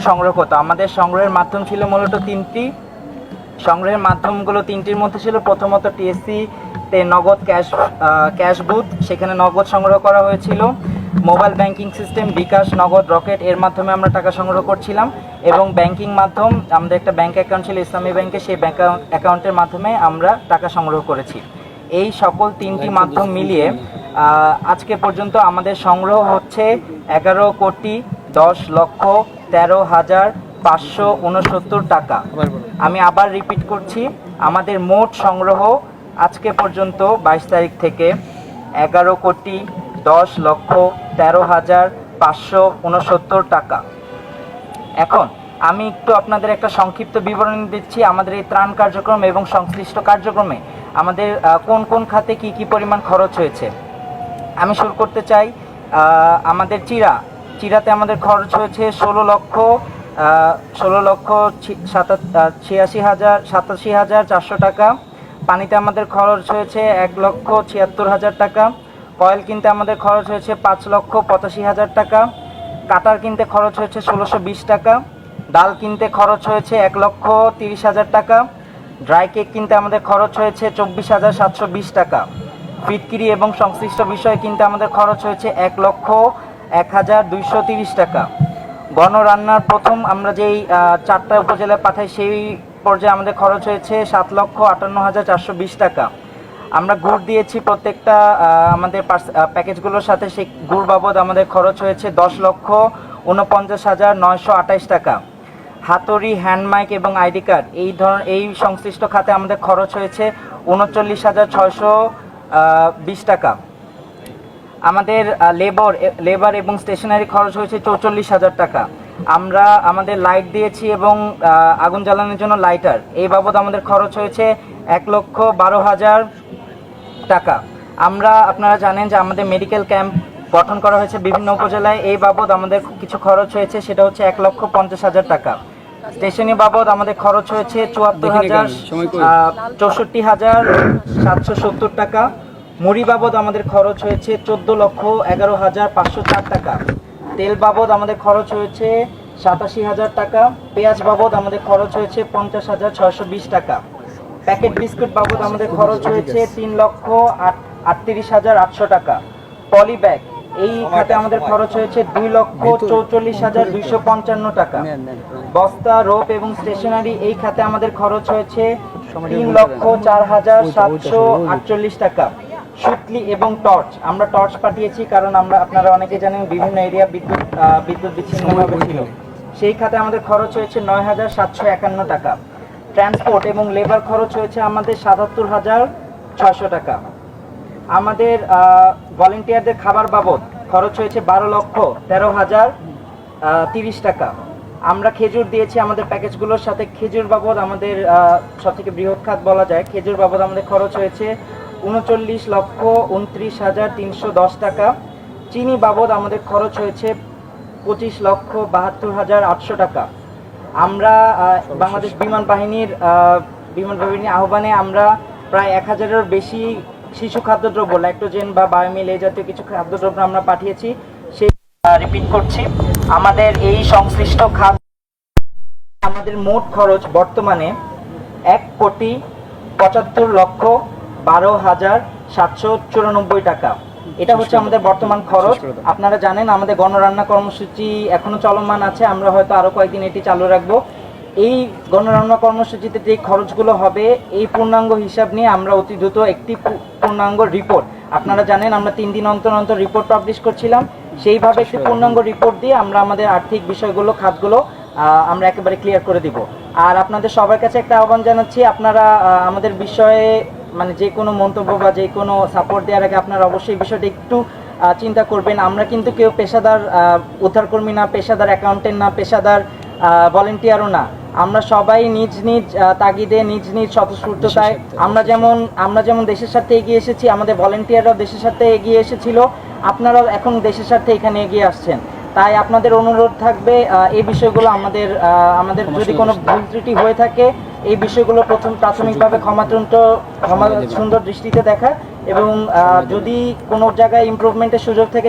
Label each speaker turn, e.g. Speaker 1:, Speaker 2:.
Speaker 1: সংগ্রহ করতো। আমাদের সংগ্রহের মাধ্যম ছিল মূলত তিনটি। সংগ্রহের মাধ্যমগুলো তিনটির মধ্যে ছিল প্রথমত টিএসসি তে নগদ ক্যাশ বুথ, সেখানে নগদ সংগ্রহ করা হয়েছিল। মোবাইল ব্যাংকিং সিস্টেম বিকাশ, নগদ, রকেট, এর মাধ্যমে আমরা টাকা সংগ্রহ করছিলাম। এবং ব্যাংকিং মাধ্যম, আমাদের একটা ব্যাংক অ্যাকাউন্ট ছিল ইসলামী ব্যাংকে, সেই ব্যাংক অ্যাকাউন্টের মাধ্যমে আমরা টাকা সংগ্রহ করেছি। এই সকল তিনটি মাধ্যম মিলিয়ে আজকে পর্যন্ত আমাদের সংগ্রহ হচ্ছে 11,10,13,569 টাকা। আমি আবার রিপিট করছি, আমাদের মোট সংগ্রহ আজকে পর্যন্ত 22 তারিখ থেকে 11,10,13,569 টাকা। এখন আমি একটু আপনাদের একটা সংক্ষিপ্ত বিবরণ দিচ্ছি আমাদের এই ত্রাণ কার্যক্রম এবং সংশ্লিষ্ট কার্যক্রমে আমাদের কোন কোন খাতে কি কি পরিমাণ খরচ হয়েছে। আমি শুরু করতে চাই আমাদের চিরাতে আমাদের খরচ হয়েছে 16,87,400 টাকা। পানিতে আমাদের খরচ হয়েছে 1,76,000 টাকা। কয়েল কিনতে আমাদের খরচ হয়েছে 5,85,000 টাকা। কাটার কিনতে খরচ হয়েছে 1,620 টাকা। ডাল কিনতে খরচ হয়েছে 1,30,000 টাকা। ড্রাই কেক কিনতে আমাদের খরচ হয়েছে 24,720 টাকা। ফিটকিরি এবং সংশ্লিষ্ট বিষয় কিনতে আমাদের খরচ হয়েছে 1,01,230 টাকা। গণরান্নার প্রথম আমরা যেই 4টা উপজেলায় পাঠাই সেই পর্যায়ে আমাদের খরচ হয়েছে 7,58,420 টাকা। আমরা গুড় দিয়েছি প্রত্যেকটা আমাদের প্যাকেজগুলোর সাথে, সেই গুড় বাবদ আমাদের খরচ হয়েছে 10,49,928 টাকা। হাতুড়ি, হ্যান্ডমাইক এবং আইডি কার্ড এই সংশ্লিষ্ট খাতে আমাদের খরচ হয়েছে 39,620 টাকা। আমাদের লেবার এবং স্টেশনারি খরচ হয়েছে 44,000 টাকা। আমরা আমাদের লাইট দিয়েছি এবং আগুন জ্বালানোর জন্য লাইটার, এই বাবদ আমাদের খরচ হয়েছে 1,12,000 টাকা। আপনারা জানেন যে আমাদের মেডিকেল ক্যাম্প গঠন করা হয়েছে বিভিন্ন উপজেলায়, এই বাবদ আমাদের কিছু খরচ হয়েছে, সেটা হচ্ছে 1,50,000 টাকা। স্টেশনারি বাবদ আমাদের খরচ হয়েছে 64,770 টাকা। মুড়ি বাবদ আমাদের খরচ হয়েছে 14,11,504 টাকা। তেল বাবদ আমাদের খরচ হয়েছে 87,000 টাকা। পেঁয়াজ বাবদ আমাদের খরচ হয়েছে 50,620 টাকা। প্যাকেট বিস্কুট বাবদ আমাদের খরচ হয়েছে 3,38,800 টাকা। পলি ব্যাগ এই খাতে আমাদের খরচ হয়েছে 2,44,255 টাকা। বস্তা, রোপ এবং স্টেশনারি এই খাতে আমাদের খরচ হয়েছে 3,04,748 টাকা। সুতলি এবং টর্চ, আমরা টর্চ পাঠিয়েছি কারণ আপনারা অনেকে জানেন বিভিন্ন এরিয়া বিদ্যুৎ বিচ্ছিন্নভাবে ছিল, সেই খাতে আমাদের খরচ হয়েছে 9,751 টাকা। ট্রান্সপোর্ট এবং লেবার খরচ হয়েছে আমাদের 77,600 টাকা। আমাদের ভলেন্টিয়ারদের খাবার বাবদ খরচ হয়েছে 12,13,030 টাকা। আমরা খেজুর দিয়েছি আমাদের প্যাকেজগুলোর সাথে, খেজুর বাবদ আমাদের সবথেকে বৃহৎ খাত বলা যায়, খেজুর বাবদ আমাদের খরচ হয়েছে 39,29,310 টাকা। চিনি বাবদ আমাদের খরচ হয়েছে 25,72,800 টাকা। আমরা বাংলাদেশ বিমান বাহিনীর আহ্বানে আমরা প্রায় 1,000-এর বেশি শিশু খাদ্যদ্রব্য, ল্যাক্টোজেন বা বায়োমিল এই জাতীয় কিছু খাদ্যদ্রব্য আমরা পাঠিয়েছি। সেই রিপিট করছি, আমাদের এই সংশ্লিষ্ট খাদ্য আমাদের মোট খরচ বর্তমানে 1,75,12,794 টাকা। এটা হচ্ছে আমাদের বর্তমান খরচ। আপনারা জানেন আমাদের গণরান্না কর্মসূচি এখনো চলমান আছে, আমরা হয়তো আরো কয়েকদিন এটি চালু রাখবো। এই গণরান্না কর্মসূচিতে যে খরচগুলো হবে এই পূর্ণাঙ্গ হিসাব নিয়ে আমরা অতি দ্রুত একটি পূর্ণাঙ্গ রিপোর্ট, আপনারা জানেন আমরা 3 দিন অন্তর অন্তর রিপোর্ট পাবলিশ করছিলাম, সেইভাবে একটি পূর্ণাঙ্গ রিপোর্ট দিয়ে আমরা আমাদের আর্থিক বিষয়গুলো, খাতগুলো আমরা একেবারে ক্লিয়ার করে দিব। আর আপনাদের সবার কাছে একটা আহ্বান জানাচ্ছি, আপনারা আমাদের বিষয়ে মানে যে কোনো মন্তব্য বা যে কোনো সাপোর্ট দেওয়ার আগে আপনারা অবশ্যই বিষয়টা একটু চিন্তা করবেন। আমরা কিন্তু কেউ পেশাদার উদ্ধারকর্মী না, পেশাদার অ্যাকাউন্টেন্ট না, পেশাদার ভলেন্টিয়ারও না। আমরা সবাই নিজ নিজ তাগিদে, নিজ নিজ স্বতঃস্ফূর্ততায় আমরা যেমন দেশের সাথে এগিয়ে এসেছি, আমাদের ভলেন্টিয়াররাও দেশের সাথে এগিয়ে এসেছিল, আপনারাও এখন দেশের সাথে এখানে এগিয়ে আসছেন। তাই আপনাদের অনুরোধ থাকবে এই বিষয়গুলো আমাদের যদি কোনো ভুল ত্রুটি হয়ে থাকে এই বিষয়গুলো প্রাথমিকভাবে ক্ষমা সুন্দর দৃষ্টিতে দেখা, এবং যদি কোনো জায়গায় ইমপ্রুভমেন্টের সুযোগ থেকে